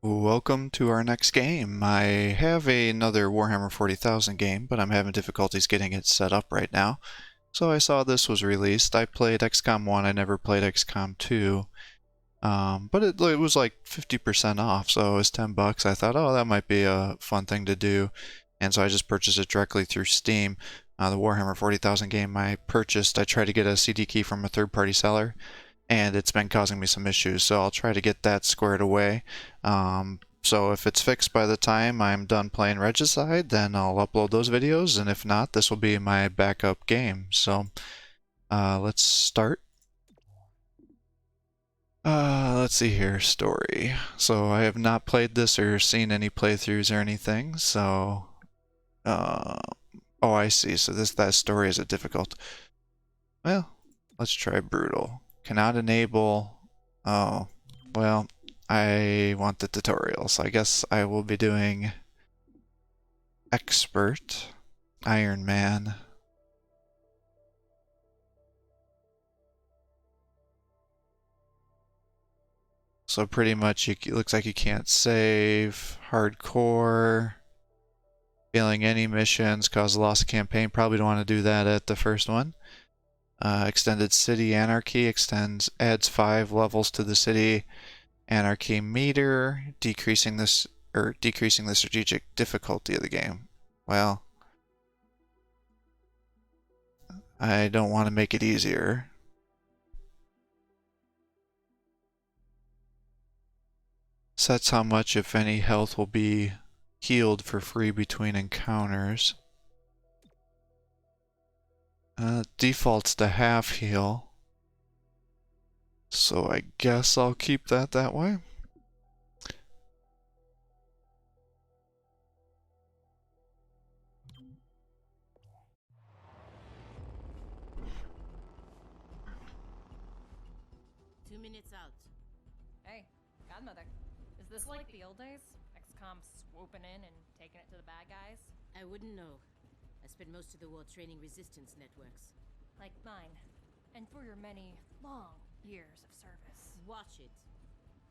Welcome to our next game. I have another Warhammer 40,000 game, but I'm having difficulties getting it set up right now. So I saw this was released. I played XCOM 1, I never played XCOM 2. But it was like 50% off, so it was 10 bucks. I thought, oh, that might be a fun thing to do. And so I just purchased it directly through Steam. The Warhammer 40,000 game I purchased, I tried to get a CD key from a third-party seller, and it's been causing me some issues, so I'll try to get that squared away. So if it's fixed by the time I'm done playing Regicide, then I'll upload those videos, and if not, this will be my backup game. So let's start. Let's see here, story. So I have not played this or seen any playthroughs or anything, so oh, I see. So that story is difficult. Well, let's try brutal. Cannot enable. Oh, well, I want the tutorial, so I guess I will be doing expert, Iron Man. So pretty much it looks like you can't save. Hardcore. Failing any missions, cause loss of campaign. Probably don't want to do that at the first one. Extended city anarchy adds 5 levels to the city anarchy meter, decreasing the strategic difficulty of the game. Well, I don't want to make it easier. Sets how much, if any, health will be healed for free between encounters. Defaults to half heal. So I guess I'll keep that way. Hey, Godmother. Is this like the old days? Xcom swooping in and taking it to the bad guys? I wouldn't know. I spent most of the war training resistance networks. Like mine. And for your many, long years of service. Watch it.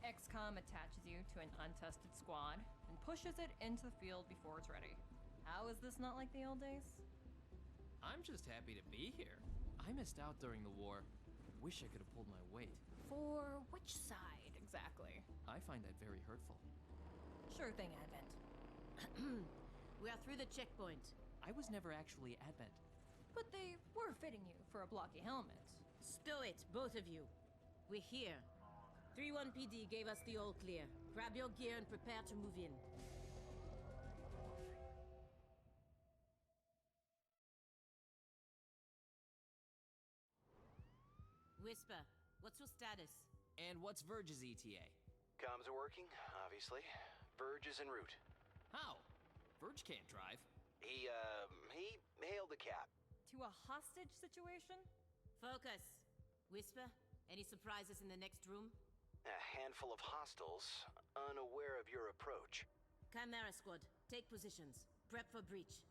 Xcom attaches you to an untested squad and pushes it into the field before it's ready. How is this not like the old days? I'm just happy to be here. I missed out during the war. Wish I could have pulled my weight. For which side, exactly? I find that very hurtful. Sure thing, Advent. We are through the checkpoint. I was never actually Advent. But they were fitting you for a blocky helmet. Stow it, both of you. We're here. 3-1 PD gave us the all clear. Grab your gear and prepare to move in. Whisper, what's your status? And what's Verge's ETA? Comms are working, obviously. Verge is en route. How? Verge can't drive. He hailed a cab. To a hostage situation? Focus. Whisper, any surprises in the next room? A handful of hostiles, unaware of your approach. Chimera squad, take positions. Prep for breach.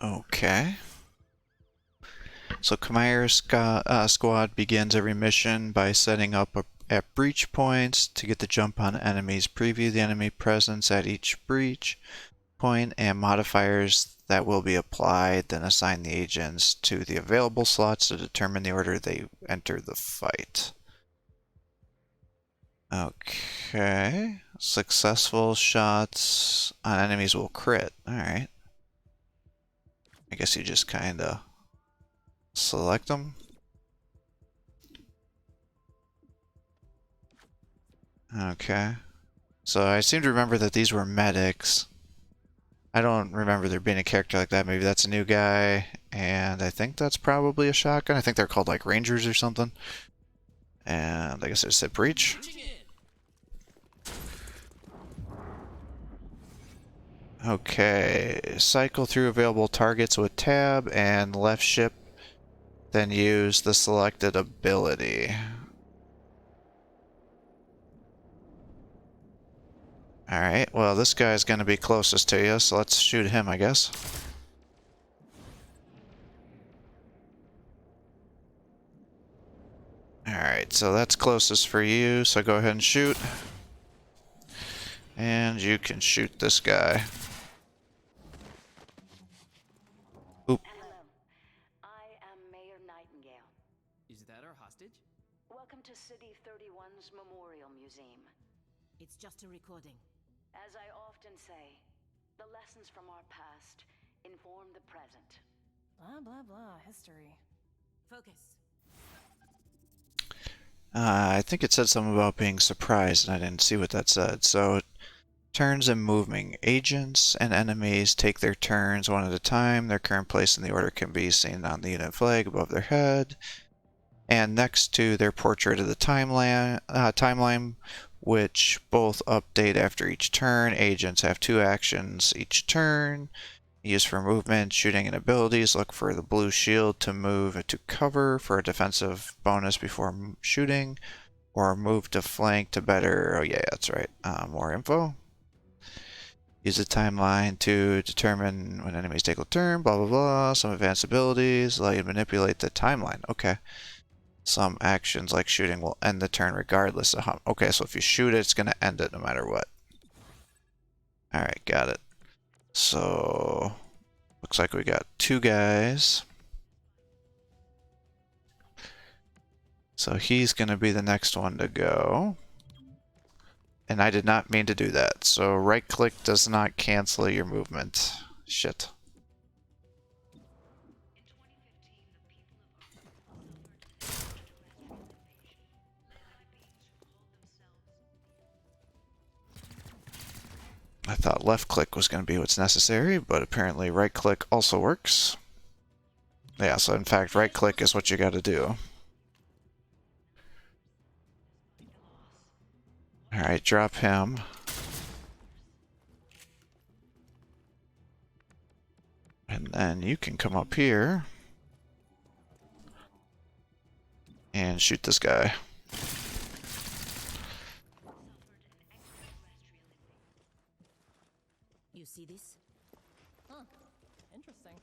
Okay. So Chimera squad begins every mission by setting up at breach points to get the jump on enemies. Preview the enemy presence at each breach point and modifiers that will be applied, then assign the agents to the available slots to determine the order they enter the fight. Okay. Successful shots on enemies will crit. Alright. I guess you just kinda select them. Okay. So I seem to remember that these were medics. I don't remember there being a character like that. Maybe that's a new guy. And I think that's probably a shotgun. I think they're called like Rangers or something. And I guess it's hit breach. Okay. Cycle through available targets with tab and left ship. Then use the selected ability. Alright, well this guy's gonna be closest to you, so let's shoot him, I guess. Alright, so that's closest for you, so go ahead and shoot. And you can shoot this guy. Oop. Hello. I am Mayor Nightingale. Is that our hostage? Welcome to City 31's Memorial Museum. It's just a recording. As I often say, the lessons from our past inform the present. Blah, blah, blah. History. Focus. I think it said something about being surprised, and I didn't see what that said. So, turns and moving. Agents and enemies take their turns one at a time. Their current place in the order can be seen on the unit flag above their head. And next to their portrait of the timeline, which both update after each turn. Agents have 2 actions each turn. Used for movement, shooting, and abilities. Look for the blue shield to move to cover for a defensive bonus before shooting, or move to flank to better. Oh yeah, that's right. More info. Use the timeline to determine when enemies take a turn. Blah blah blah. Some advanced abilities allow you to manipulate the timeline. Okay. Some actions like shooting will end the turn regardless of how. Okay, so if you shoot it, it's gonna end it no matter what. All right, got it. So, looks like we got 2 guys. So he's going to be the next one to go. And I did not mean to do that. So right click does not cancel your movement. Shit. I thought left click was going to be what's necessary, but apparently right click also works. Yeah, so in fact right click is what you got to do. Alright, drop him. And then you can come up here and shoot this guy. You see this? Huh. Interesting.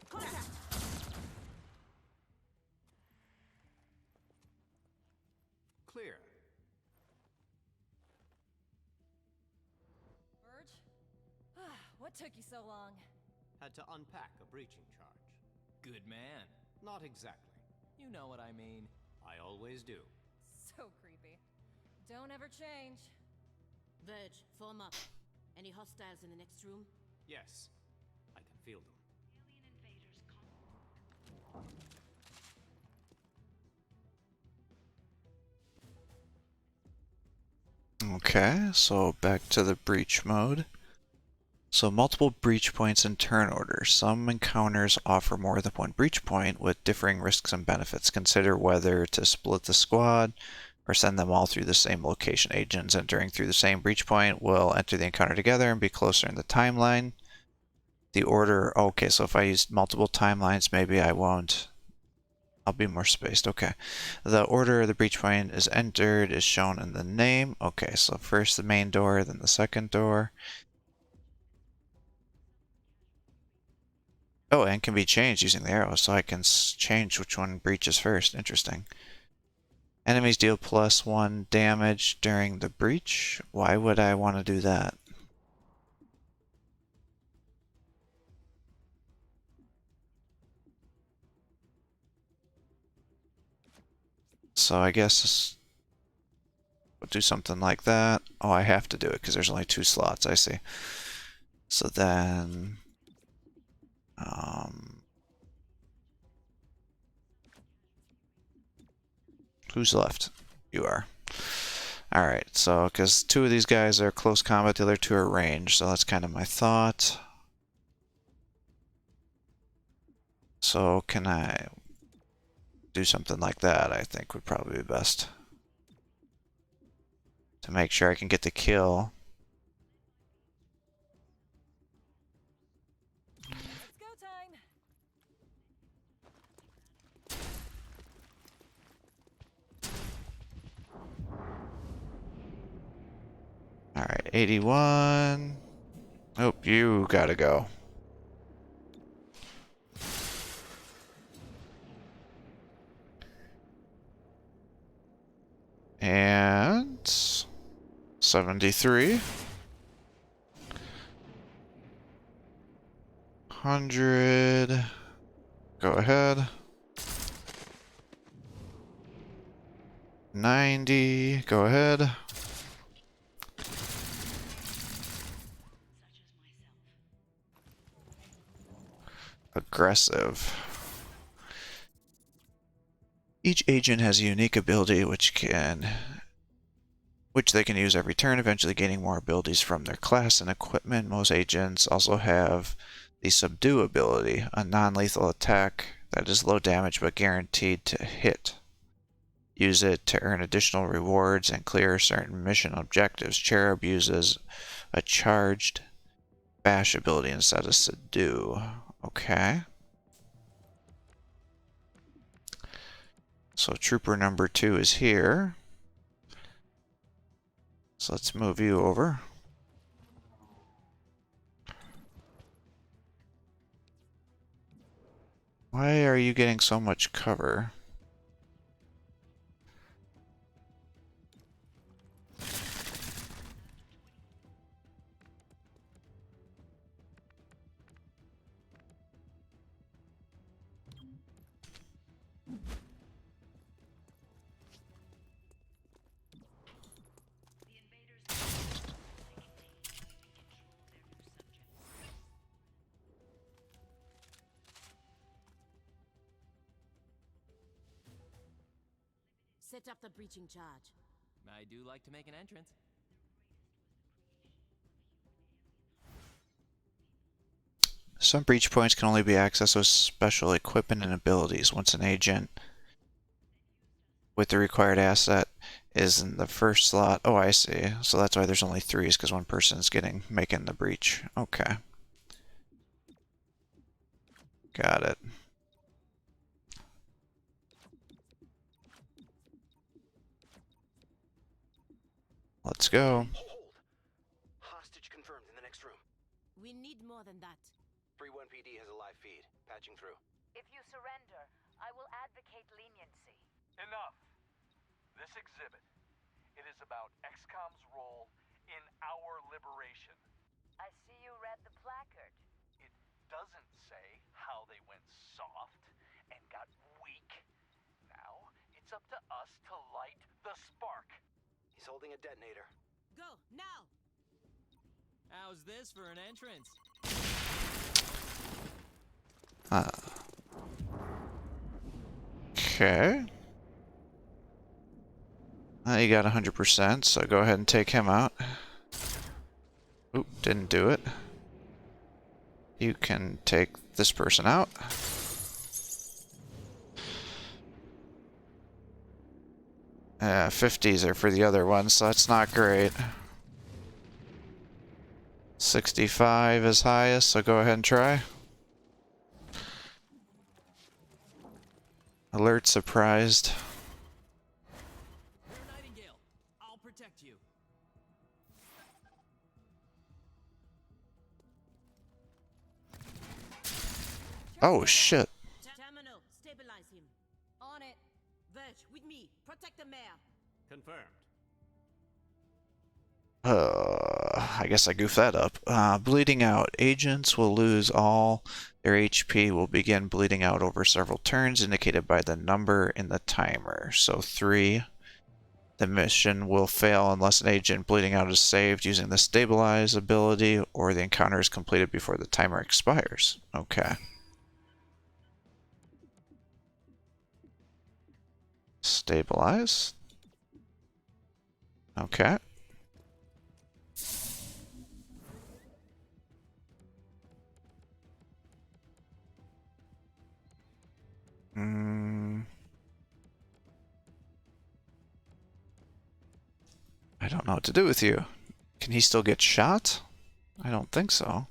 Contact! Clear. Verge? What took you so long? Had to unpack a breaching charge. Good man. Not exactly. You know what I mean. I always do. So creepy. Don't ever change. Verge, form up. Any hostiles in the next room? Yes, I can feel them. Okay, so back to the breach mode. So multiple breach points in turn order. Some encounters offer more than one breach point with differing risks and benefits. Consider whether to split the squad or send them all through the same location. Agents entering through the same breach point will enter the encounter together and be closer in the timeline. The order, okay, so if I use multiple timelines, maybe I won't. I'll be more spaced, okay. The order the breach point is entered is shown in the name. Okay, so first the main door, then the second door. Oh, and can be changed using the arrow, so I can change which one breaches first. Interesting. Enemies deal +1 damage during the breach. Why would I want to do that? So I guess we'll do something like that. Oh, I have to do it because there's only 2 slots. I see. So then... who's left? You are. Alright, so because 2 of these guys are close combat, the other 2 are range, so that's kind of my thought. So can I do something like that? I think would probably be best. To make sure I can get the kill. It's go time. Alright, 81. Oh, you gotta go. 73. 100. Go ahead. 90. Go ahead. Aggressive. Each agent has a unique ability which they can use every turn, eventually gaining more abilities from their class and equipment. Most agents also have the Subdue ability, a non-lethal attack that is low damage but guaranteed to hit. Use it to earn additional rewards and clear certain mission objectives. CHERUB uses a charged bash ability instead of Subdue. Okay. So trooper number 2 is here. So let's move you over. Why are you getting so much cover? Set up the breaching charge. I do like to make an entrance. Some breach points can only be accessed with special equipment and abilities. Once an agent with the required asset is in the first slot. Oh, I see. So that's why there's only 3, is because one person's making the breach. Okay. Got it. Let's go. Hold. Hostage confirmed in the next room. We need more than that. 3-1 PD has a live feed. Patching through. If you surrender, I will advocate leniency. Enough. This exhibit. It is about Xcom's role in our liberation. I see you read the placard. It doesn't say how they went soft and got weak. Now, it's up to us to light the spark. He's holding a detonator. Go, now! How's this for an entrance? Okay. You got 100%, so go ahead and take him out. Oop, didn't do it. You can take this person out. 50s are for the other one, so that's not great. 65 is highest, so go ahead and try. Alert surprised. You're a Nightingale. I'll protect you. Oh shit. Terminal, stabilize him. On it. Verge, with me. Protect the mayor. Confirmed. I guess I goofed that up. Bleeding out. Agents will lose all their HP, will begin bleeding out over several turns, indicated by the number in the timer. So 3. The mission will fail unless an agent bleeding out is saved using the stabilize ability, or the encounter is completed before the timer expires. Okay. Stabilize. Okay. I don't know what to do with you. Can he still get shot? I don't think so.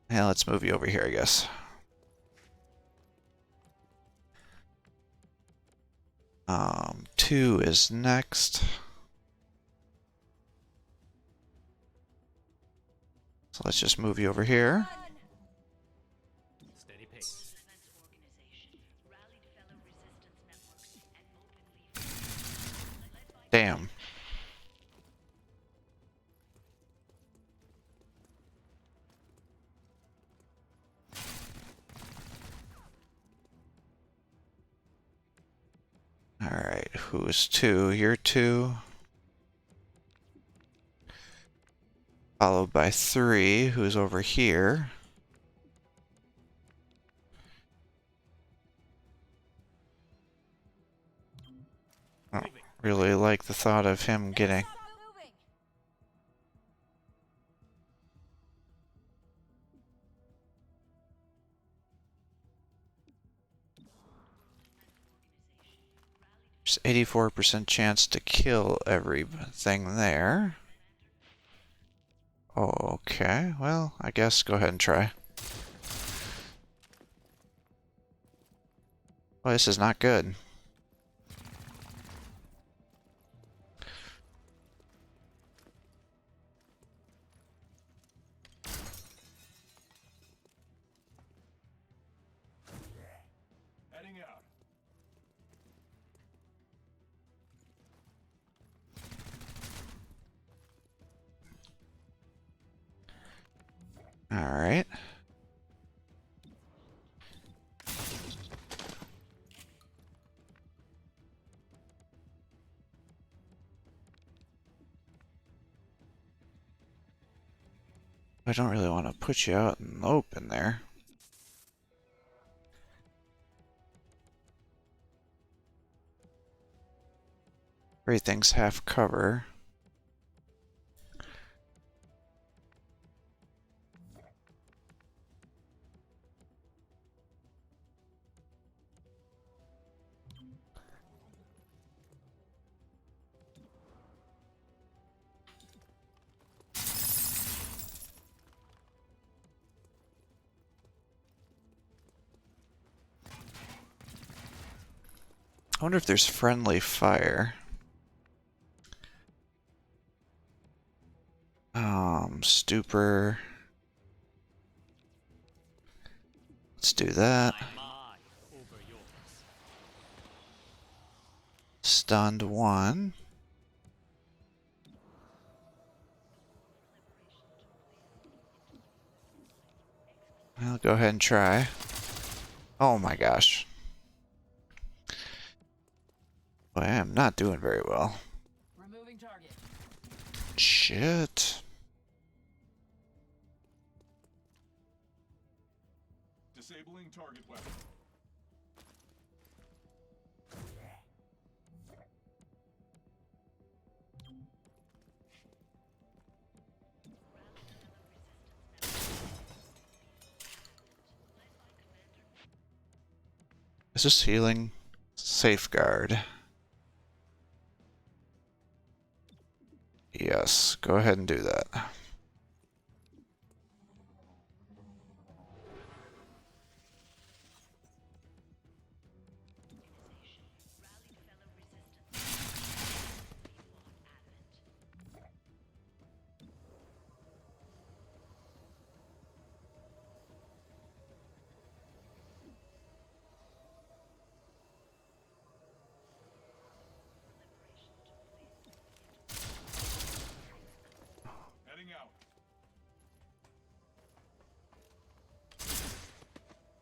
Yeah, let's move you over here, I guess. Two is next. So let's just move you over here. Steady pace. Damn. Alright, who's 2? You're 2. Followed by 3, who's over here. I don't really like the thought of him getting... There's 84% chance to kill everything there. Okay, well, I guess go ahead and try. Well, this is not good. Heading out. All right. I don't really want to put you out in the open there. Everything's half cover. I wonder if there's friendly fire. Stupor. Let's do that. Stunned 1. I'll go ahead and try. Oh my gosh. Boy, I am not doing very well. Removing target. Shit. Disabling target weapon. Is this healing? Safeguard. Yes, go ahead and do that.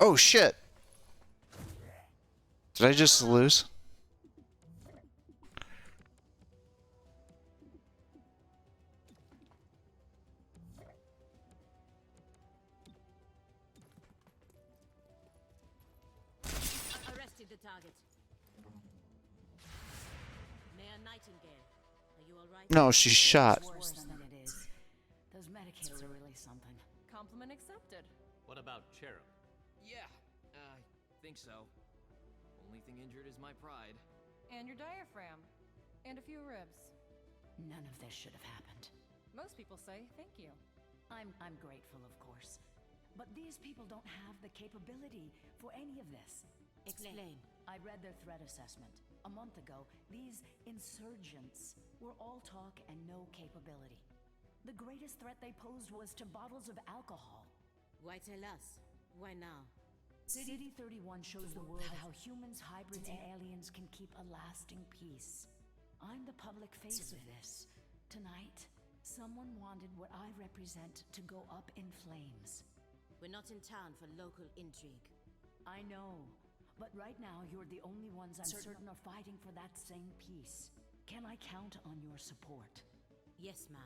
Oh shit! Did I just lose? Arrested the target. Mayor Nightingale, are you alright? No, she's shot. Worse than it is. Those medikits are really something. Compliment accepted. What about CHERUB? Yeah, I think so. Only thing injured is my pride. And your diaphragm. And a few ribs. None of this should have happened. Most people say thank you. I'm grateful, of course. But these people don't have the capability for any of this. Explain. I read their threat assessment. A month ago, these insurgents were all talk and no capability. The greatest threat they posed was to bottles of alcohol. Why tell us? Why now? City 31 shows the world how humans, hybrids, and aliens can keep a lasting peace. I'm the public face of this. Tonight, someone wanted what I represent to go up in flames. We're not in town for local intrigue. I know, but right now you're the only ones I'm certain are fighting for that same peace. Can I count on your support? Yes, ma'am.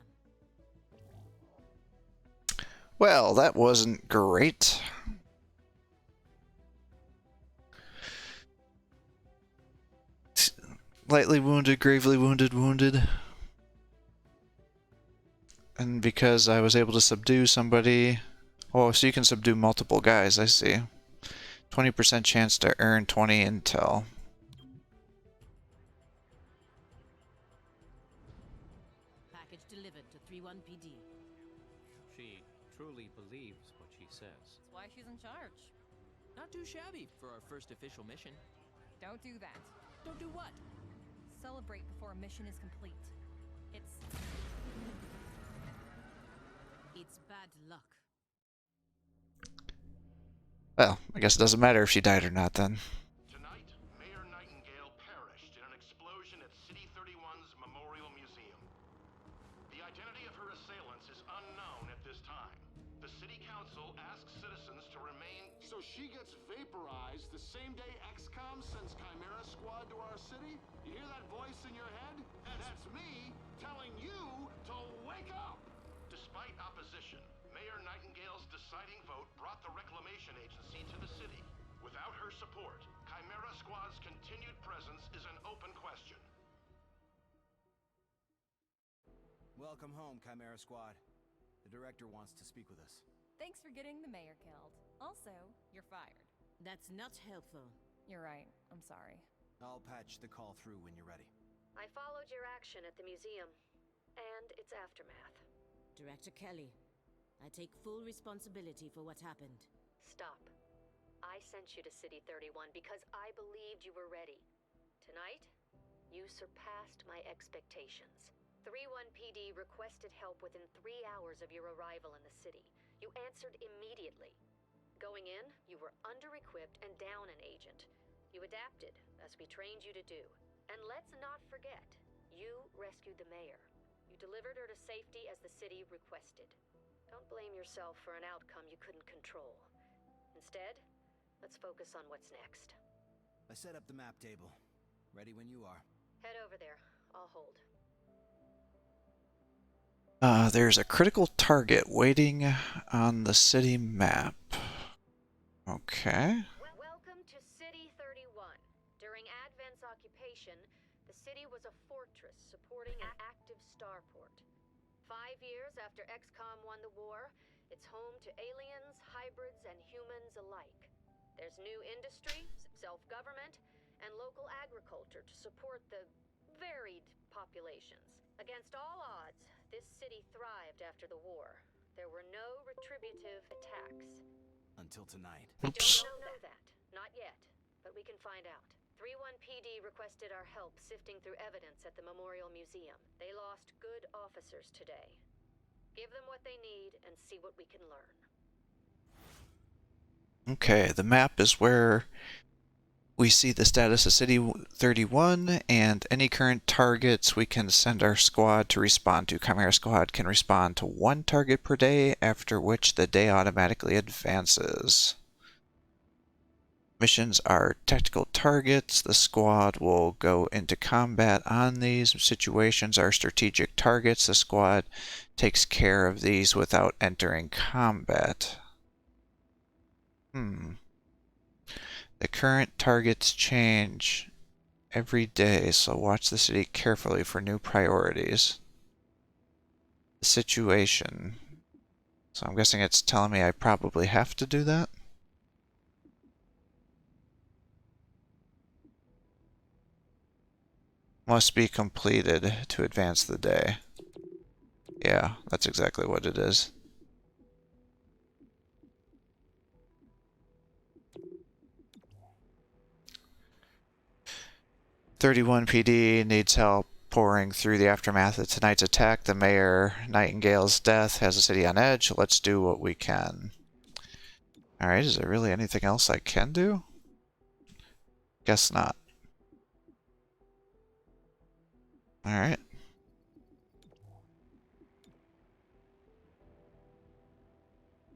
Well, that wasn't great. Lightly wounded, gravely wounded, wounded. And because I was able to subdue somebody... Oh, so you can subdue multiple guys, I see. 20% chance to earn 20 intel. Package delivered to 31 PD. She truly believes what she says. That's why she's in charge. Not too shabby for our first official mission. Don't do that. Don't do what? Celebrate before a mission is complete. It's bad luck. Well, I guess it doesn't matter if she died or not then. Tonight, Mayor Nightingale perished in an explosion at City 31's Memorial Museum. The identity of her assailants is unknown at this time. The City Council asks citizens to remain... So she gets vaporized the same day Xcom sends Chimera squad to our city? You hear that voice in your head? That's me telling you to wake up! Despite opposition, Mayor Nightingale's deciding vote brought the Reclamation Agency to the city. Without her support, Chimera Squad's continued presence is an open question. Welcome home, Chimera Squad. The director wants to speak with us. thanks for getting the mayor killed. Also, you're fired. That's not helpful. You're right. I'm sorry. I'll patch the call through when you're ready. I followed your action at the museum and its aftermath. Director Kelly, I take full responsibility for what happened. Stop. I sent you to City 31 because I believed you were ready. Tonight, you surpassed my expectations. 3-1 PD requested help within 3 hours of your arrival in the city. You answered immediately. Going in, you were under-equipped and down an agent. You adapted, as we trained you to do. And let's not forget, you rescued the mayor. You delivered her to safety as the city requested. Don't blame yourself for an outcome you couldn't control. Instead, let's focus on what's next. I set up the map table. Ready when you are. Head over there. I'll hold. There's a critical target waiting on the city map. Okay. Welcome to City 31. During Advent's occupation, the city was a fortress supporting an active starport. 5 years after Xcom won the war, it's home to aliens, hybrids, and humans alike. There's new industry, self-government, and local agriculture to support the varied populations. Against all odds, this city thrived after the war. There were no retributive attacks. Until tonight. Oops. We don't know that. Not yet. But we can find out. 3-1 PD requested our help sifting through evidence at the Memorial Museum. They lost good officers today. Give them what they need and see what we can learn. Okay, the map is where we see the status of City 31 and any current targets we can send our squad to respond to. Chimera Squad can respond to 1 target per day, after which the day automatically advances. Missions are tactical targets. The squad will go into combat on these. Situations are strategic targets. The squad takes care of these without entering combat. The current targets change every day, so watch the city carefully for new priorities. The situation. So I'm guessing it's telling me I probably have to do that. Must be completed to advance the day. Yeah, that's exactly what it is. "31 PD needs help pouring through the aftermath of tonight's attack. The Mayor Nightingale's death has the city on edge. Let's do what we can." Alright, is there really anything else I can do? Guess not. Alright.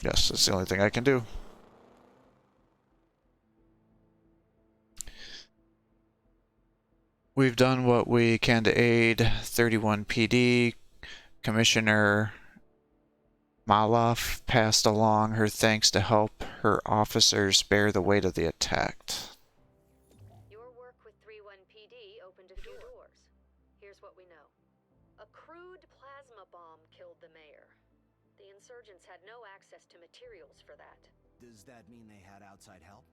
Yes, that's the only thing I can do. We've done what we can to aid 31 PD. Commissioner Maloff passed along her thanks to help her officers bear the weight of the attack. Your work with 31 PD opened a few doors. Here's what we know. A crude plasma bomb killed the mayor. The insurgents had no access to materials for that. Does that mean they had outside help?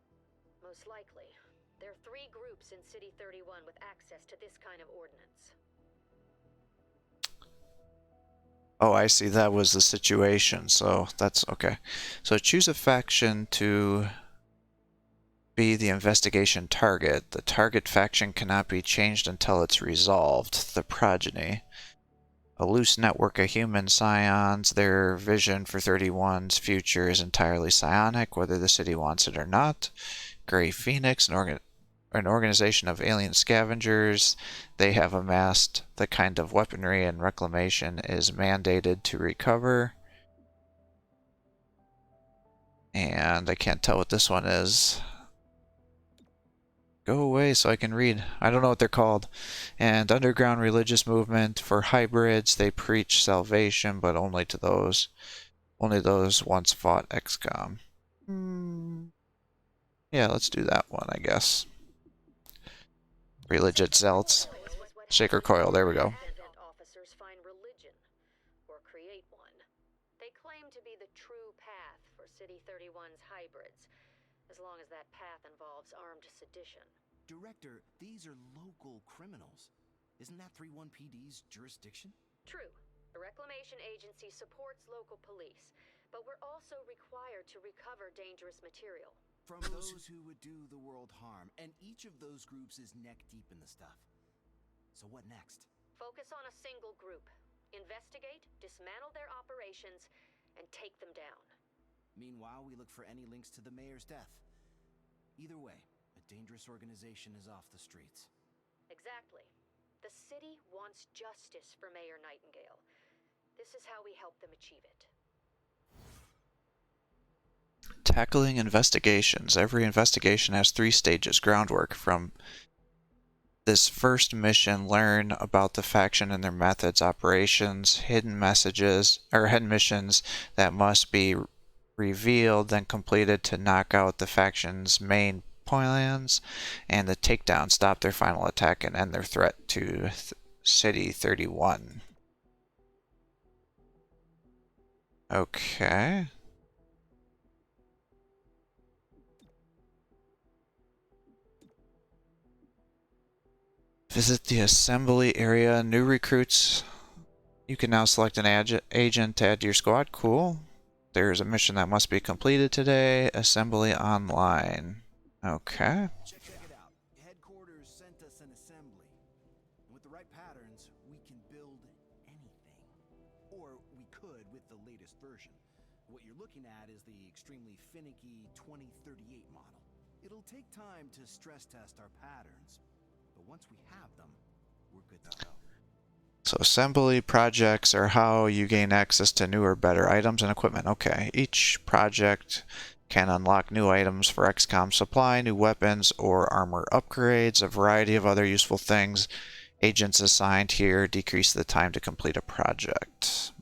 Most likely. There are 3 groups in City 31 with access to this kind of ordnance. Oh, I see. That was the situation. So that's okay. So choose a faction to be the investigation target. The target faction cannot be changed until it's resolved. The progeny. A loose network of human scions. Their vision for 31's future is entirely psionic, whether the city wants it or not. Grey Phoenix, an organization of alien scavengers. They have amassed the kind of weaponry and reclamation is mandated to recover. And I can't tell what this one is. Go away so I can read. I don't know what they're called. And underground religious movement for hybrids. They preach salvation, but only to those. Only those once fought XCOM. Yeah, let's do that one, I guess. Religious zealots. Shaker coil, there we go. Officers find religion, or create one. They claim to be the true path for City 31's hybrids, as long as that path involves armed sedition. Director, these are local criminals. Isn't that 31 PD's jurisdiction? True. The Reclamation Agency supports local police, but we're also required to recover dangerous material. From those who would do the world harm, and each of those groups is neck deep in the stuff. So what next? Focus on a single group. Investigate, dismantle their operations, and take them down. Meanwhile, we look for any links to the mayor's death. Either way, a dangerous organization is off the streets. Exactly. The city wants justice for Mayor Nightingale. This is how we help them achieve it. Tackling investigations. Every investigation has 3 stages. Groundwork. From this first mission, learn about the faction and their methods, operations, hidden messages, or hidden missions that must be revealed, then completed to knock out the faction's main plans, and the takedown, stop their final attack, and end their threat to City 31. Okay. Visit the assembly area. New recruits. You can now select an agent to add to your squad. Cool. There's a mission that must be completed today. Assembly online. Okay. Check it out. Headquarters sent us an assembly. With the right patterns, we can build anything. Or we could with the latest version. What you're looking at is the extremely finicky 2038 model. It'll take time to stress test our patterns. But once we have them, we're good to go. So assembly projects are how you gain access to newer, better items and equipment. Okay, each project can unlock new items for XCOM supply, new weapons or armor upgrades, a variety of other useful things. Agents assigned here decrease the time to complete a project.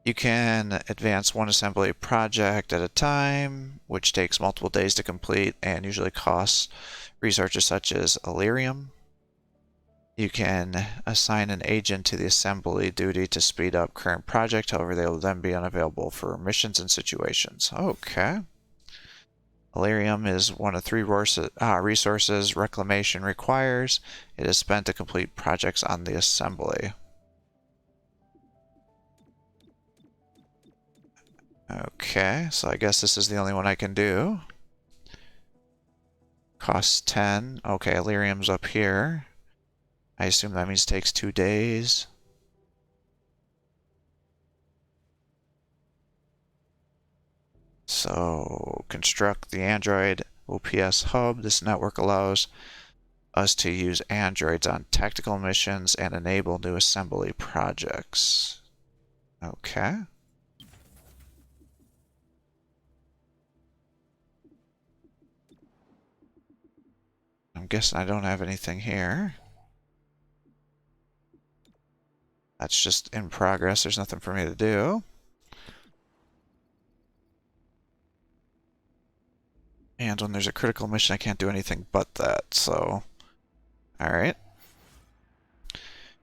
You can advance one assembly project at a time, which takes multiple days to complete and usually costs resources such as Illyrium. You can assign an agent to the assembly duty to speed up current project, however they will then be unavailable for missions and situations. Okay. Illyrium is one of 3 resources Reclamation requires. It is spent to complete projects on the assembly. Okay, so I guess this is the only one I can do. Costs 10. Okay, Illyrium's up here. I assume that means it takes 2 days. So, construct the Android OPS hub. This network allows us to use androids on tactical missions and enable new assembly projects. Okay. I'm guessing I don't have anything here. That's just in progress. There's nothing for me to do. And when there's a critical mission, I can't do anything but that, so... Alright.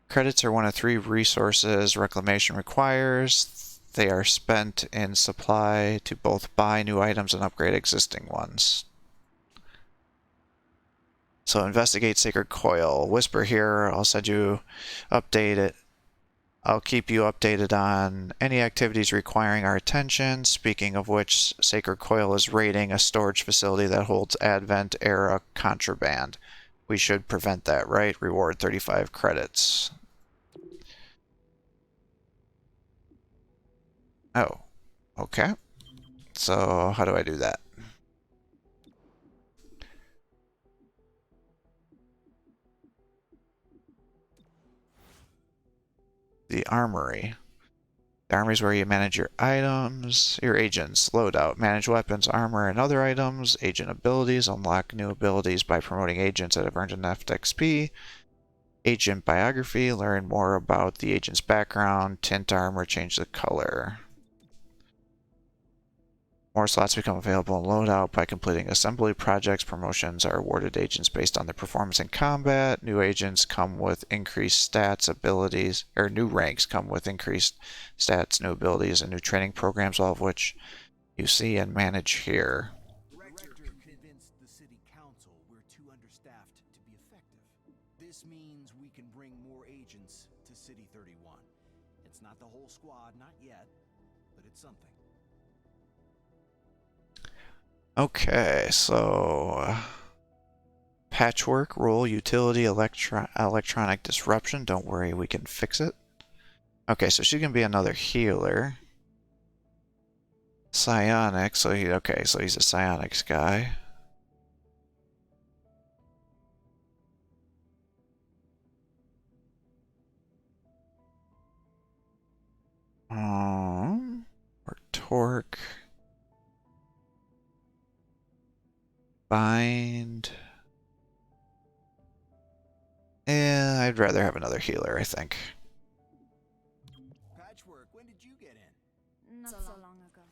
Credits are one of 3 resources Reclamation requires. They are spent in supply to both buy new items and upgrade existing ones. So investigate Sacred Coil. Whisper here, I'll send you update it. I'll keep you updated on any activities requiring our attention. Speaking of which, Sacred Coil is raiding a storage facility that holds Advent-era contraband. We should prevent that, right? Reward 35 credits. Oh, okay. So how do I do that? The Armory. The Armory is where you manage your items, your agents, loadout, manage weapons, armor, and other items, agent abilities, unlock new abilities by promoting agents that have earned enough XP, agent biography, learn more about the agent's background, tint armor, change the color. More slots become available in loadout by completing assembly projects. Promotions are awarded agents based on their performance in combat. New agents come with increased stats, abilities, or new ranks come with increased stats, new abilities, and new training programs, all of which you see and manage here. Director convinced the city council we're too understaffed to be effective. This means we can bring more agents to City 31. It's not the whole squad, not yet, but it's something. Okay, so patchwork, role, utility, electronic disruption. Don't worry, we can fix it. Okay, so she can be another healer. Psionics, so he's a psionics guy. Or torque. Bind. Yeah, I'd rather have another healer, I think. Patchwork, when did you get in? Not so long ago.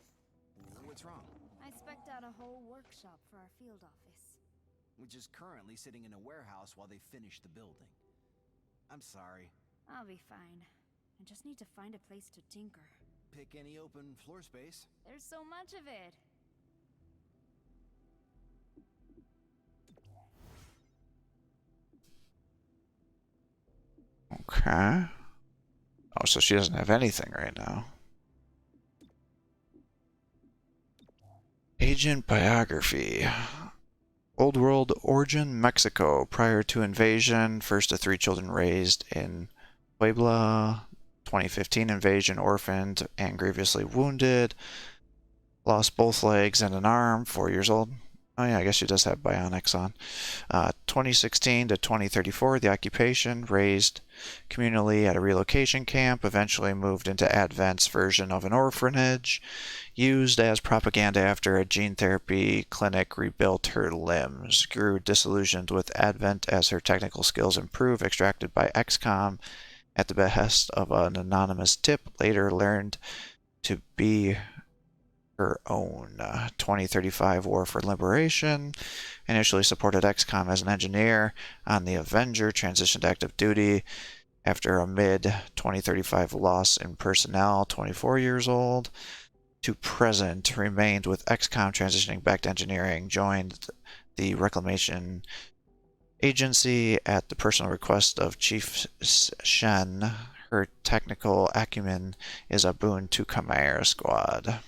What's wrong? I spec'd out a whole workshop for our field office. Which is currently sitting in a warehouse while they finish the building. I'm sorry. I'll be fine. I just need to find a place to tinker. Pick any open floor space. There's so much of it. Okay. Oh, so she doesn't have anything right now. Agent biography. Old World origin, Mexico. Prior to invasion, first of 3 children raised in Puebla. 2015 invasion, orphaned and grievously wounded. Lost both legs and an arm, 4 years old. Oh yeah, I guess she does have bionics on. 2016 to 2034, the occupation, raised communally at a relocation camp, eventually moved into Advent's version of an orphanage, used as propaganda after a gene therapy clinic rebuilt her limbs, grew disillusioned with Advent as her technical skills improved, extracted by Xcom at the behest of an anonymous tip, later learned to be her own. 2035 War for Liberation. Initially supported Xcom as an engineer on the Avenger, transitioned to active duty after a mid-2035 loss in personnel. 24 years old. To present, remained with Xcom, transitioning back to engineering, joined the Reclamation Agency at the personal request of Chief Shen. Her technical acumen is a boon to Chimera Squad.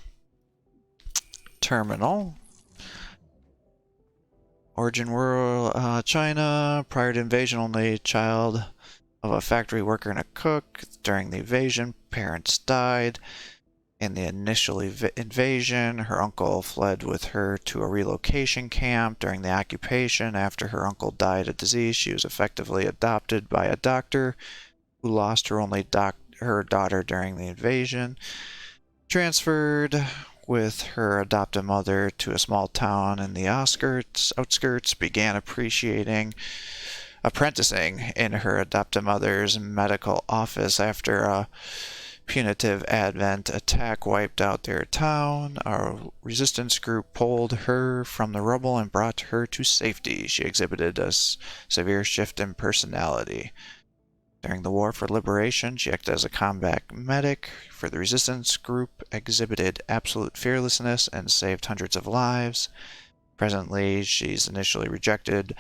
Terminal. Origin world, China. Prior to invasion, only child of a factory worker and a cook. During the invasion, parents died. In the initial invasion, her uncle fled with her to a relocation camp. During the occupation, after her uncle died of disease, she was effectively adopted by a doctor who lost her only her daughter during the invasion. Transferred with her adoptive mother to a small town in the outskirts, began apprenticing in her adoptive mother's medical office. After a punitive Advent attack wiped out their town, a resistance group pulled her from the rubble and brought her to safety. She exhibited a severe shift in personality. During the War for Liberation, she acted as a combat medic for the resistance group, exhibited absolute fearlessness, and saved hundreds of lives. Presently, she's initially rejected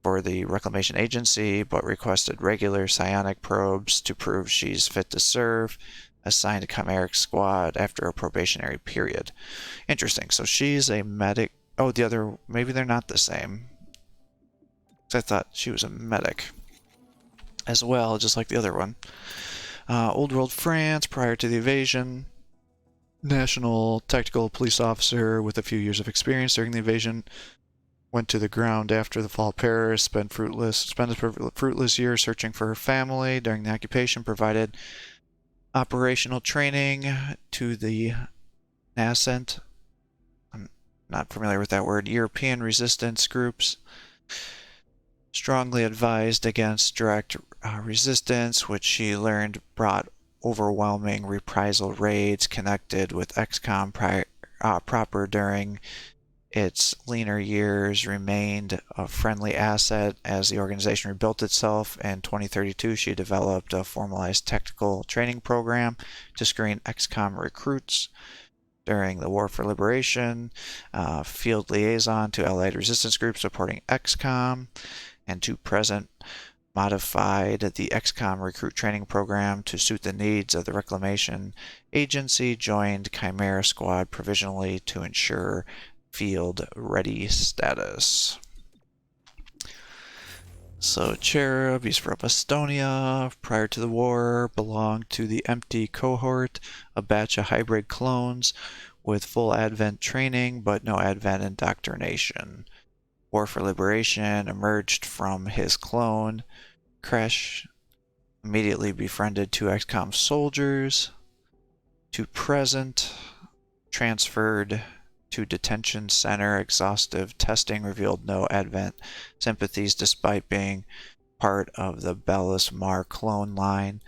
for the Reclamation Agency, but requested regular psionic probes to prove she's fit to serve, assigned to Chimera Squad after a probationary period. Interesting, so she's a medic. Oh, the other, maybe they're not the same. I thought she was a medic as well, just like the other one. Old World France, prior to the invasion. National Tactical Police Officer with a few years of experience during the invasion. Went to the ground after the fall of Paris, spent a fruitless year searching for her family during the occupation, provided operational training to the nascent, I'm not familiar with that word, European resistance groups. Strongly advised against direct resistance, which she learned brought overwhelming reprisal raids. Connected with Xcom proper during its leaner years, remained a friendly asset as the organization rebuilt itself. In 2032, she developed a formalized technical training program to screen Xcom recruits. During the War for Liberation, field liaison to allied resistance groups supporting Xcom, and to present modified the Xcom recruit training program to suit the needs of the Reclamation Agency, joined Chimera Squad provisionally to ensure field ready status. So CHERUB, he's from Estonia. Prior to the war, belonged to the Empty Cohort, a batch of hybrid clones with full Advent training but no Advent indoctrination. War for Liberation emerged from his clone. Kresh immediately befriended two XCOM soldiers. To present, transferred to detention center. Exhaustive testing revealed no Advent sympathies despite being part of the Bellis Mar clone line.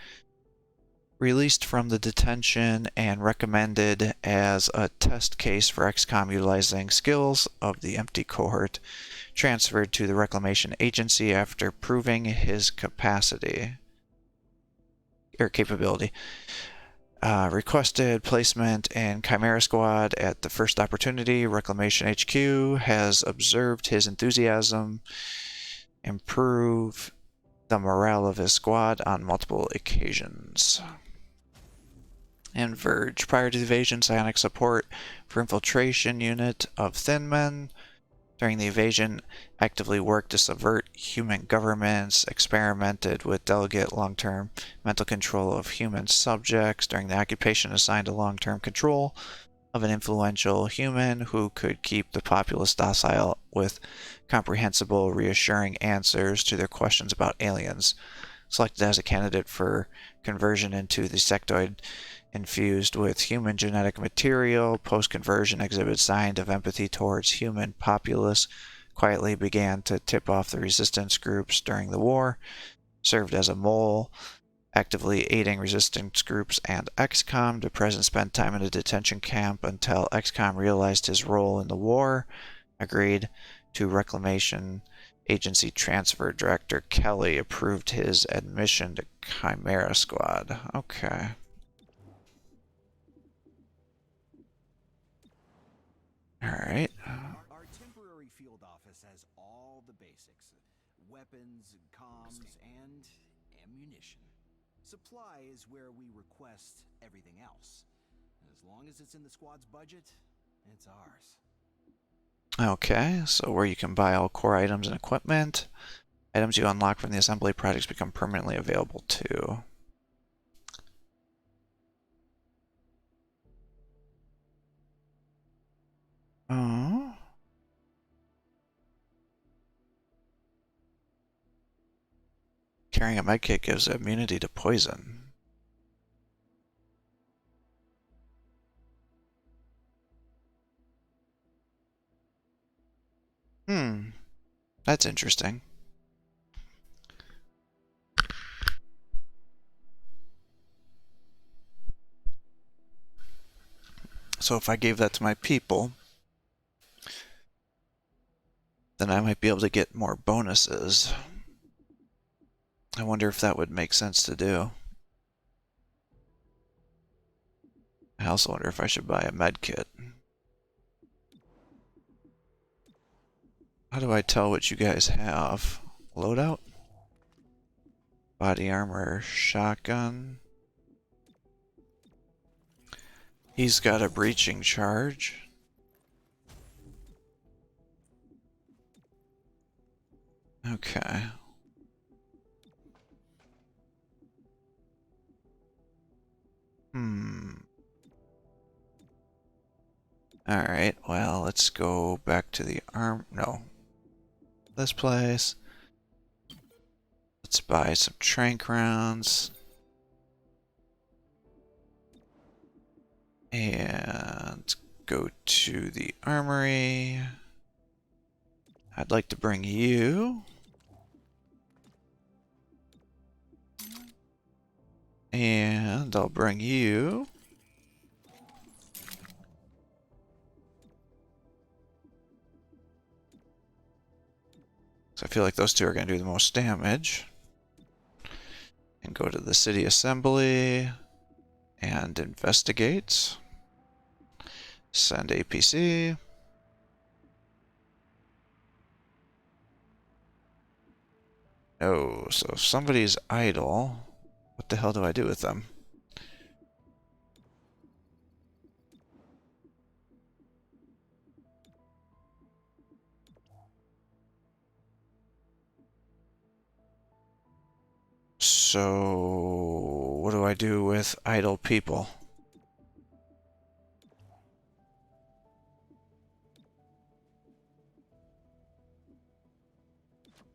Released from the detention and recommended as a test case for XCOM utilizing skills of the Empty Cohort. Transferred to the Reclamation Agency after proving his capability. Requested placement in Chimera Squad at the first opportunity. Reclamation HQ has observed his enthusiasm improve the morale of his squad on multiple occasions. And VERGE, prior to the invasion, psionic support for infiltration unit of Thin Men. During the invasion, actively worked to subvert human governments, experimented with delegate long-term mental control of human subjects. During the occupation, assigned a long-term control of an influential human who could keep the populace docile with comprehensible, reassuring answers to their questions about aliens. Selected as a candidate for conversion into the sectoid infused with human genetic material, post-conversion exhibits signs of empathy towards human populace, quietly began to tip off the resistance groups during the war, served as a mole, actively aiding resistance groups and XCOM. To present, spent time in a detention camp until XCOM realized his role in the war, agreed to Reclamation Agency transfer. Director Kelly approved his admission to Chimera Squad. Okay. Alright. Our temporary field office has all the basics. Weapons, comms, and ammunition. Supply is where we request everything else. As long as it's in the squad's budget, it's ours. Okay, so where you can buy all core items and equipment. Items you unlock from the assembly projects become permanently available too. Carrying a medkit gives immunity to poison. That's interesting. So if I gave that to my people, then I might be able to get more bonuses. I wonder if that would make sense to do. I also wonder if I should buy a med kit. How do I tell what you guys have? Loadout? Body armor, shotgun. He's got a breaching charge. Okay. Alright, well, let's go back to the this place. Let's buy some tranq rounds. And go to the armory. I'd like to bring you. And I'll bring you. So I feel like those two are going to do the most damage. And go to the city assembly and investigate. Send APC. Oh, so if somebody's idle, what the hell do I do with them? So, what do I do with idle people?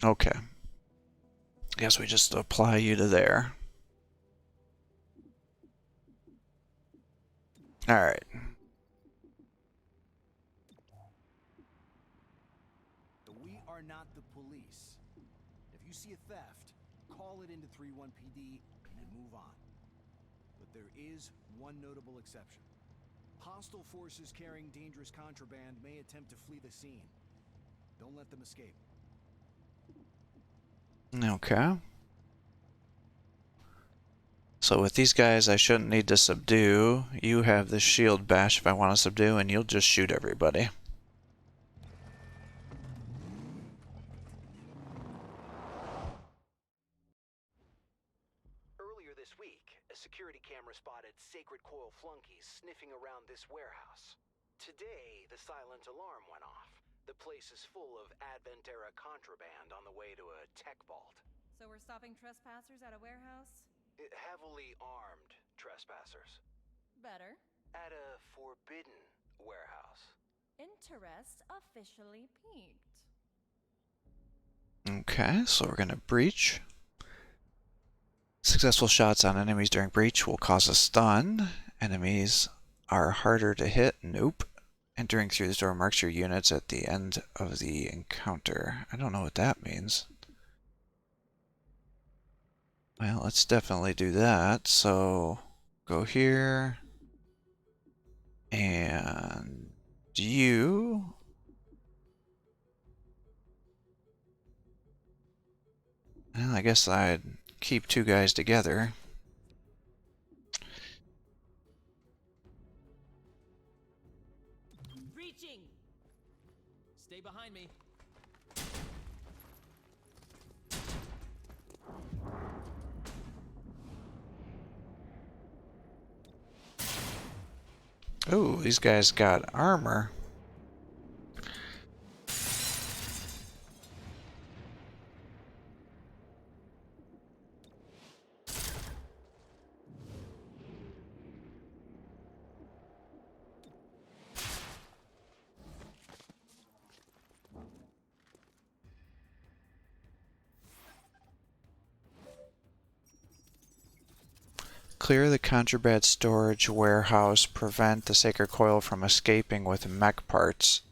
Okay. Guess we just apply you to there. Alright. We are not the police. If you see a theft, call it into 3-1 PD and move on. But there is one notable exception. Hostile forces carrying dangerous contraband may attempt to flee the scene. Don't let them escape. Okay. So with these guys, I shouldn't need to subdue. You have the shield bash if I want to subdue, and you'll just shoot everybody. Earlier this week, a security camera spotted Sacred Coil flunkies sniffing around this warehouse. Today, the silent alarm went off. The place is full of Advent-era contraband on the way to a tech vault. So we're stopping trespassers at a warehouse? Heavily armed trespassers. Better. At a forbidden warehouse. Interest officially peaked. Okay, so we're gonna breach. Successful shots on enemies during breach will cause a stun. Enemies are harder to hit. Nope. Entering through the door marks your units at the end of the encounter. I don't know what that means. Well, let's definitely do that. So, go here. And you. Well, I guess I'd keep two guys together. Breaching! Stay behind me. Ooh, these guys got armor. Clear the contraband storage warehouse. Prevent the sacred coil from escaping with mech parts.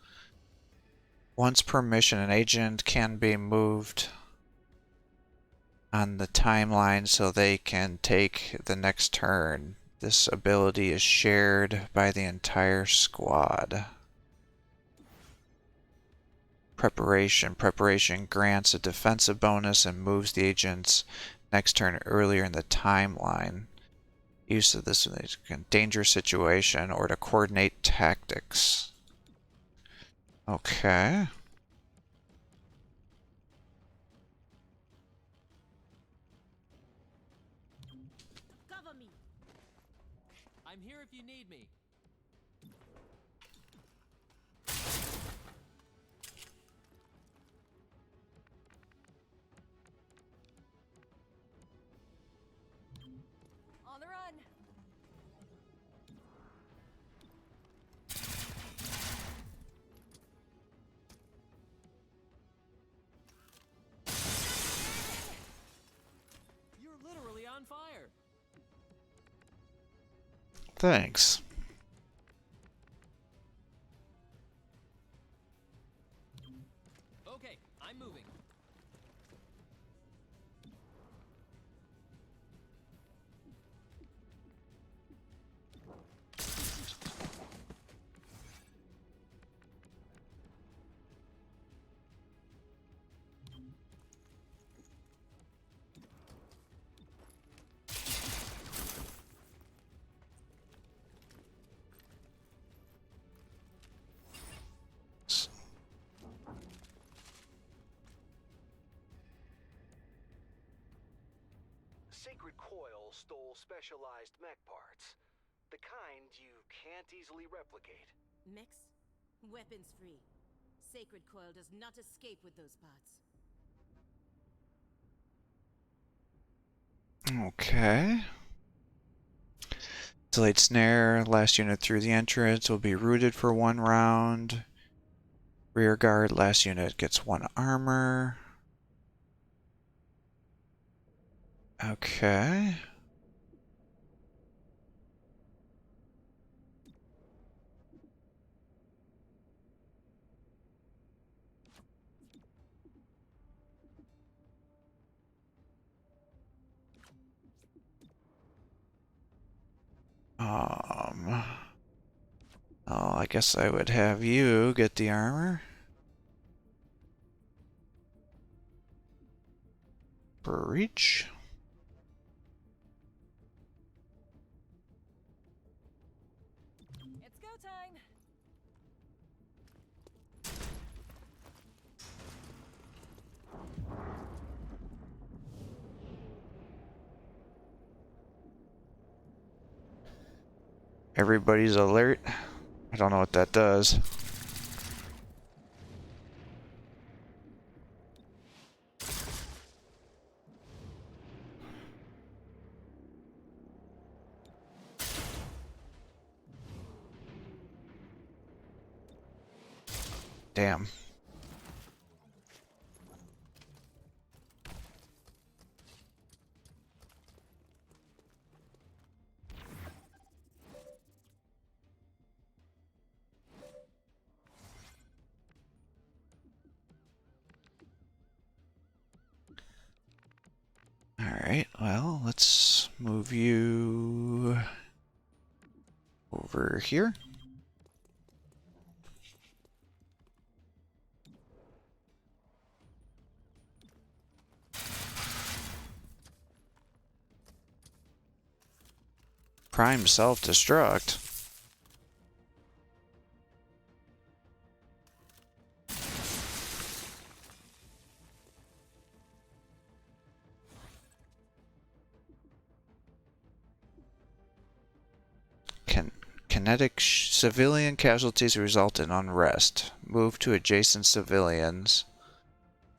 Once per mission, an agent can be moved on the timeline so they can take the next turn. This ability is shared by the entire squad. Preparation. Preparation grants a defensive bonus and moves the agent's next turn earlier in the timeline. Use of this in a dangerous situation or to coordinate tactics. Okay. Cover me. I'm here if you need me. On the run. You're literally on fire. Thanks. Okay, I'm moving. Sacred Coil stole specialized mech parts. The kind you can't easily replicate. Mix? Weapons free. Sacred Coil does not escape with those parts. Okay. Delayed snare. Last unit through the entrance will be rooted for 1 round. Rear guard. Last unit gets 1 armor. Okay. Oh, I guess I would have you get the armor. Breach. It's go time. Everybody's alert. I don't know what that does. Damn. Alright, well, let's move you over here. Prime self-destruct. Kinetic civilian casualties result in unrest. Move to adjacent civilians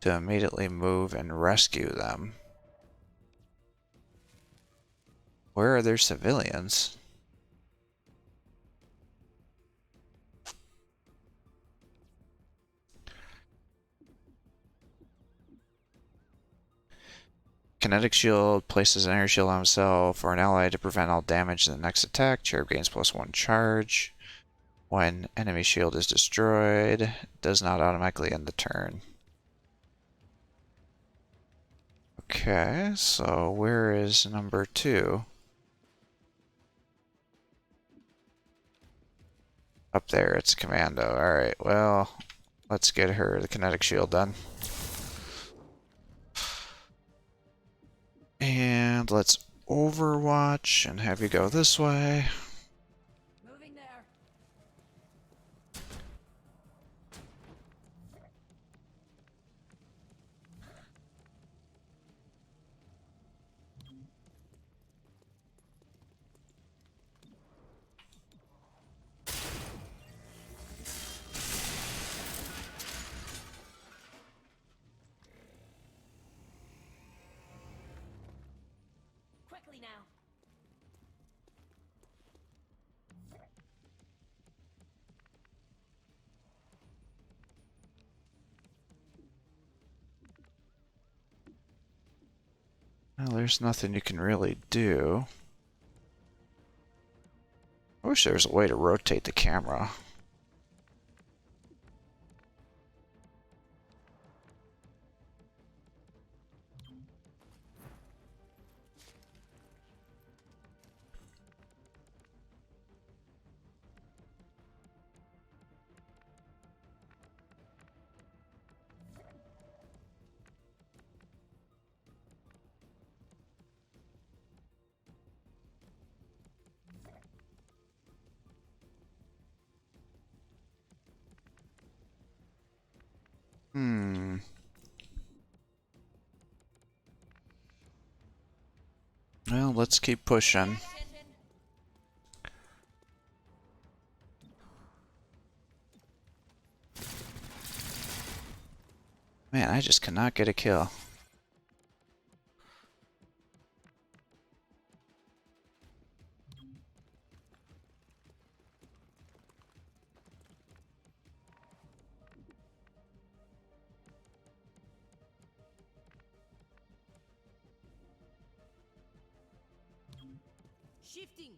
to immediately move and rescue them. Where are their civilians? kinetic shield, places an air shield on himself or an ally to prevent all damage in the next attack. Cherub gains +1 charge. When enemy shield is destroyed, does not automatically end the turn. Okay, so where is number 2? Up there, it's Commando. Alright, well, let's get her the kinetic shield done. And let's overwatch and have you go this way. Moving there. Quickly now. Well, there's nothing you can really do. I wish there was a way to rotate the camera. Well, let's keep pushing. Man, I just cannot get a kill. Shifting.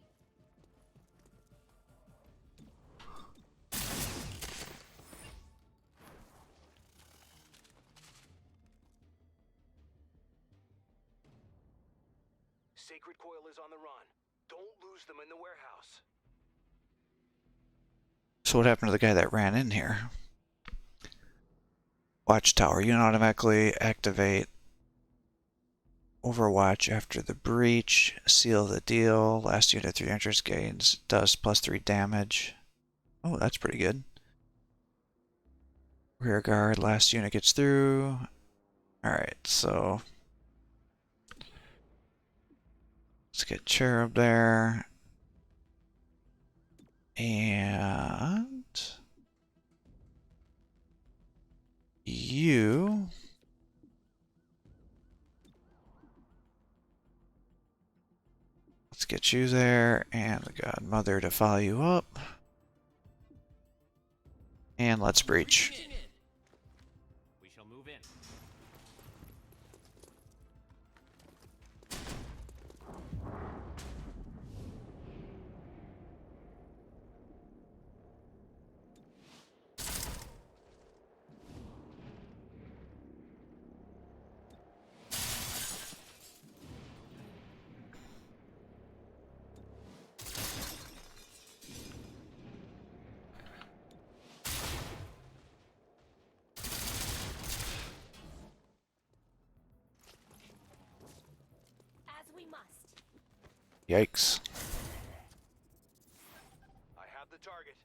Sacred Coil is on the run. Don't lose them in the warehouse. So what happened to the guy that ran in here? Watchtower. You can automatically activate Overwatch after the breach. Seal the deal. Last unit 3 enters gains does +3 damage. Oh, that's pretty good. Rear guard. Last unit gets through. Alright, so let's get Cherub there. And you let's get you there and the Godmother to follow you up. And let's breach. We shall move in. Yikes. I have the target.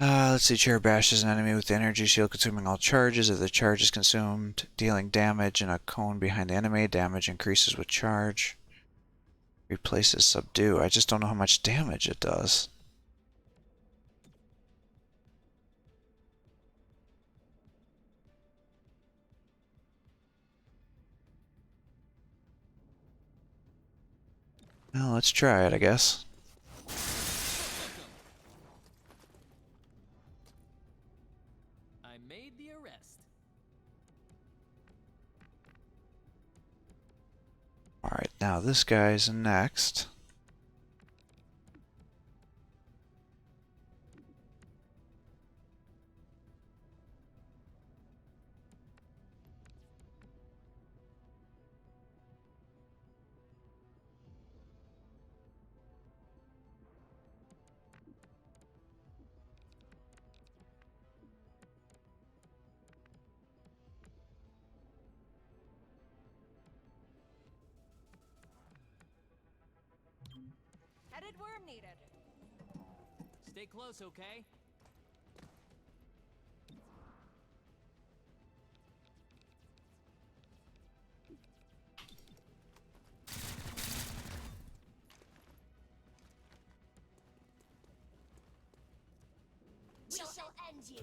Let's see. Cherub bashes an enemy with the energy shield, consuming all charges. If the charge is consumed, dealing damage in a cone behind the enemy. Damage increases with charge. Replaces subdue. I just don't know how much damage it does. Well, let's try it, I guess. I made the arrest. Alright, now this guy's next. Headed where I'm needed. Stay close, okay? We shall end you.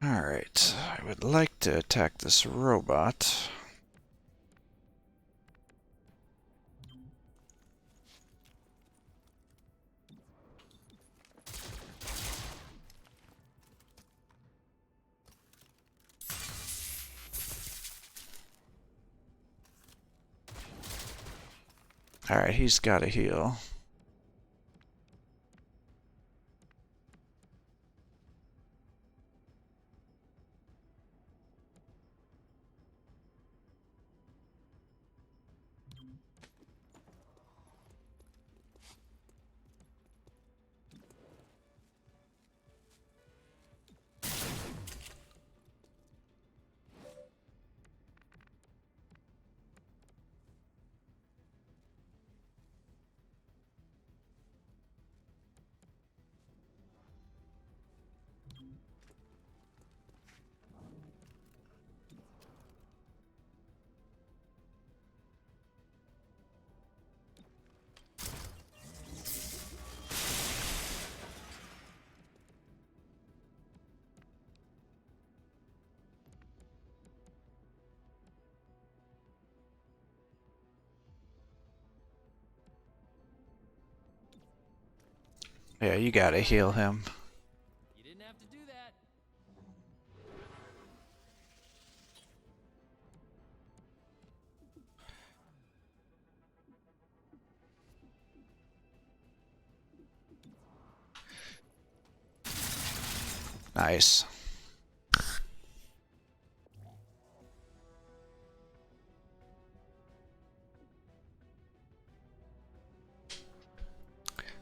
Alright, I would like to attack this robot. Alright, he's got to heal. Yeah, you gotta heal him. You didn't have to do that. Nice.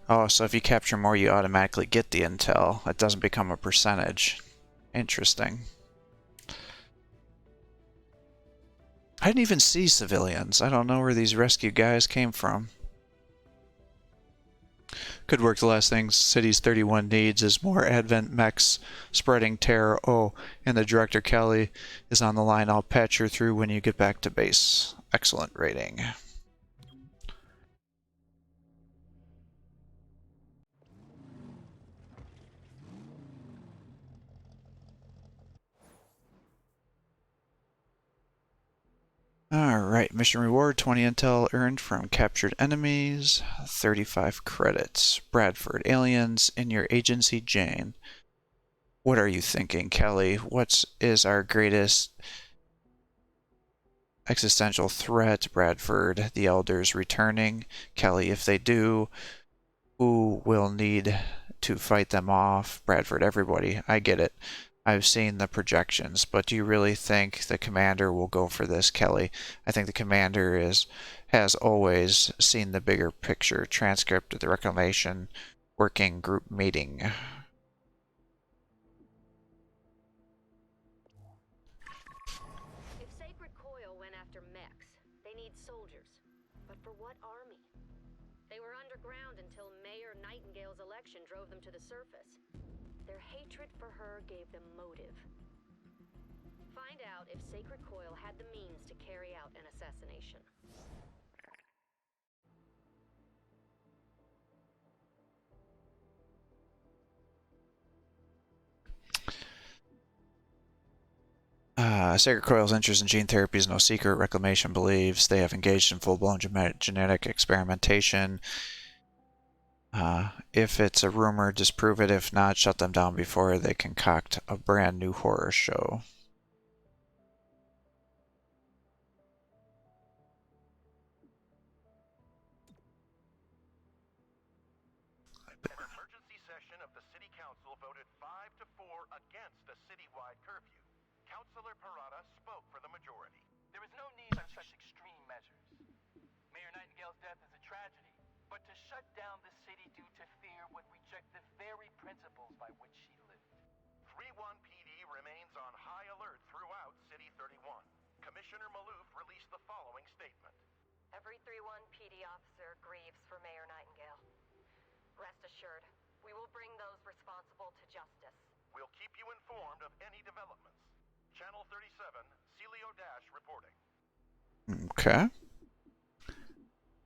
Oh, so if you capture more, you automatically get the intel. It doesn't become a percentage. Interesting. I didn't even see civilians. I don't know where these rescue guys came from. Could work. The last thing Cities 31 needs is more Advent mechs spreading terror. Oh, and the director Kelly is on the line. I'll patch her through when you get back to base. Excellent rating. Alright, mission reward, 20 intel earned from captured enemies, 35 credits. Bradford, aliens in your agency, Jane. What are you thinking, Kelly? What is our greatest existential threat? Bradford, the elders returning. Kelly, if they do, who will need to fight them off? Bradford, everybody. I get it. I've seen the projections, but do you really think the commander will go for this, Kelly? I think the commander has always seen the bigger picture. Transcript of the Reclamation Working Group meeting. If Sacred Coil went after mechs, they need soldiers. But for what army? They were underground until Mayor Nightingale's election drove them to the surface. Their hatred for her gave them motive. Find out if Sacred Coil had the means to carry out an assassination. Sacred Coil's interest in gene therapy is no secret. Reclamation believes they have engaged in full-blown genetic experimentation. If it's a rumor, disprove it. If not, shut them down before they concoct a brand new horror show. An emergency session of the City Council voted 5-4 against a citywide curfew. Councilor Parada spoke for the majority. There is no need for such extreme measures. Mayor Nightingale's death is a tragedy, but to shut down the city due to fear would reject the very principles by which she lived. 3-1 PD remains on high alert throughout City 31. Commissioner Maloof released the following statement. Every 3-1 PD officer grieves for Mayor Nightingale. Rest assured, we will bring those responsible to justice. We'll keep you informed of any developments. Channel 37, Celio Dash reporting. Okay.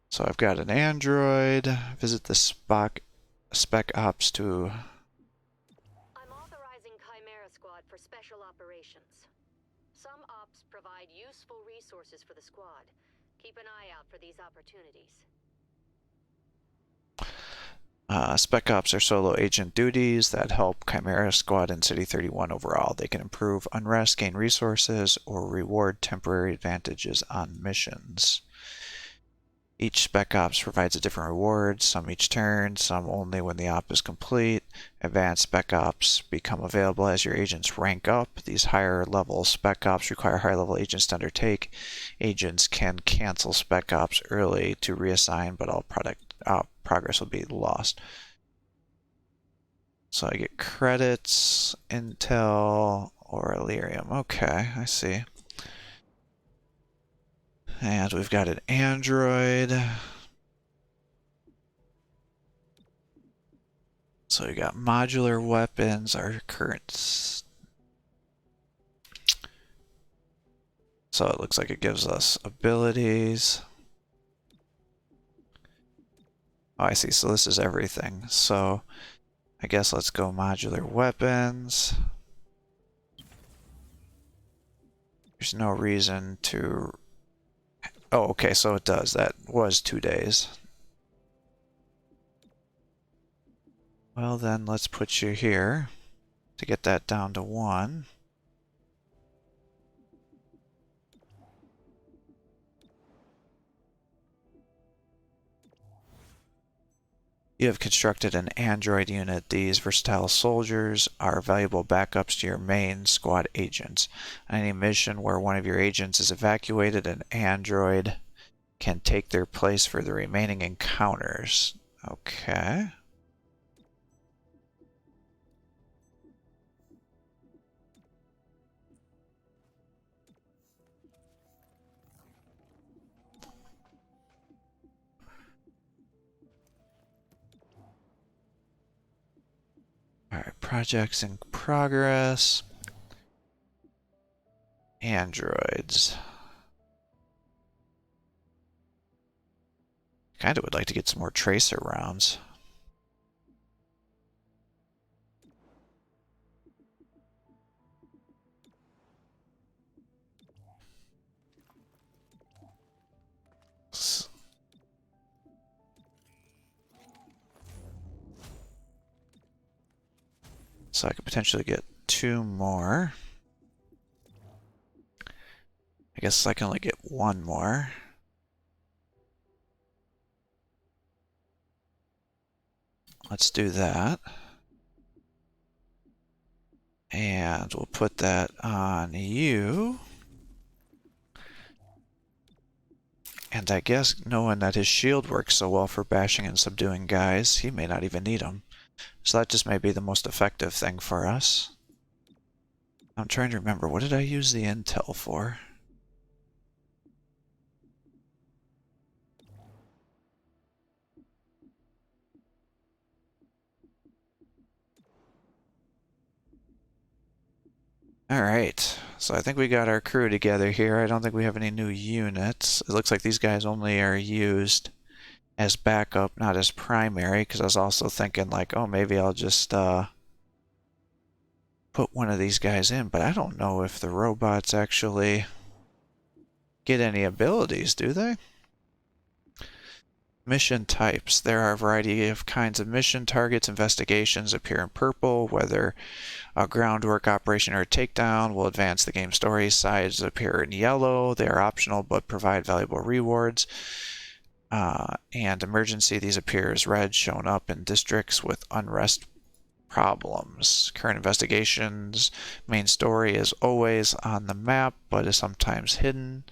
So I've got an android. Visit the spec ops to... I'm authorizing Chimera Squad for special operations. Some ops provide useful resources for the squad. Keep an eye out for these opportunities. Spec Ops are solo agent duties that help Chimera Squad and City 31 overall. They can improve unrest, gain resources, or reward temporary advantages on missions. Each Spec Ops provides a different reward, some each turn, some only when the op is complete. Advanced Spec Ops become available as your agents rank up. These higher level Spec Ops require higher level agents to undertake. Agents can cancel Spec Ops early to reassign, but all progress will be lost. So I get credits, intel, or Illyrium. Okay, I see. And we've got an android. So we got modular weapons, our current... So it looks like it gives us abilities. Oh, I see. So this is everything. So I guess let's go modular weapons. There's no reason to... Oh, okay, so it does. That was 2 days. Well, then let's put you here to get that down to 1. You have constructed an android unit. These versatile soldiers are valuable backups to your main squad agents. On any mission where one of your agents is evacuated, an android can take their place for the remaining encounters. Okay. Alright, projects in progress. Androids. Kinda would like to get some more tracer rounds. So I could potentially get 2 more. I guess I can only get 1 more. Let's do that. And we'll put that on you. And I guess knowing that his shield works so well for bashing and subduing guys, he may not even need them. So that just may be the most effective thing for us. I'm trying to remember, what did I use the intel for? Alright, so I think we got our crew together here. I don't think we have any new units. It looks like these guys only are used as backup, not as primary, because I was also thinking like, oh, maybe I'll just put one of these guys in, but I don't know if the robots actually get any abilities, do they? Mission types. There are a variety of kinds of mission targets. Investigations appear in purple. Whether a groundwork operation or a takedown will advance the game story. Sides appear in yellow. They are optional but provide valuable rewards. And emergency, these appear as red, shown up in districts with unrest problems. Current investigations. Main story is always on the map but is sometimes hidden.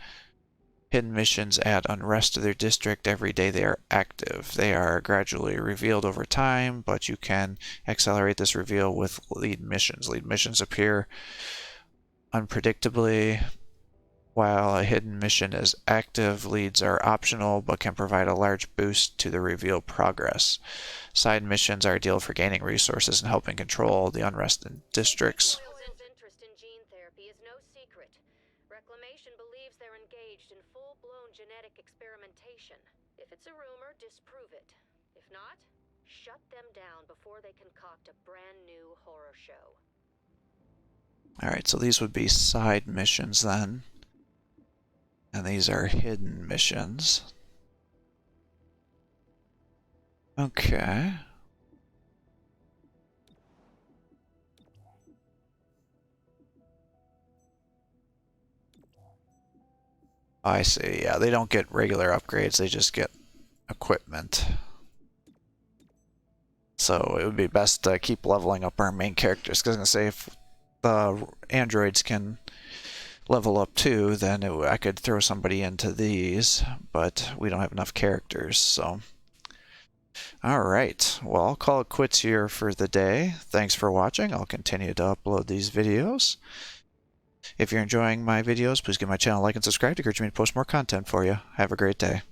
Hidden missions add unrest to their district every day they are active. They are gradually revealed over time, but you can accelerate this reveal with lead missions. Lead missions appear unpredictably. While a hidden mission is active, leads are optional, but can provide a large boost to the reveal progress. Side missions are ideal for gaining resources and helping control the unrest in districts. Interest in gene therapy is no secret. Reclamation believes they're engaged in full-blown genetic experimentation. If it's a rumor, disprove it. If not, shut them down before they concoct a brand new horror show. Alright, so these would be side missions then. And these are hidden missions. Okay. I see, yeah, they don't get regular upgrades, they just get equipment. So it would be best to keep leveling up our main characters, because I was going to say, if the androids can level up too, then I could throw somebody into these, but we don't have enough characters, so. Alright, well, I'll call it quits here for the day. Thanks for watching. I'll continue to upload these videos. If you're enjoying my videos, please give my channel a like and subscribe to encourage me to post more content for you. Have a great day.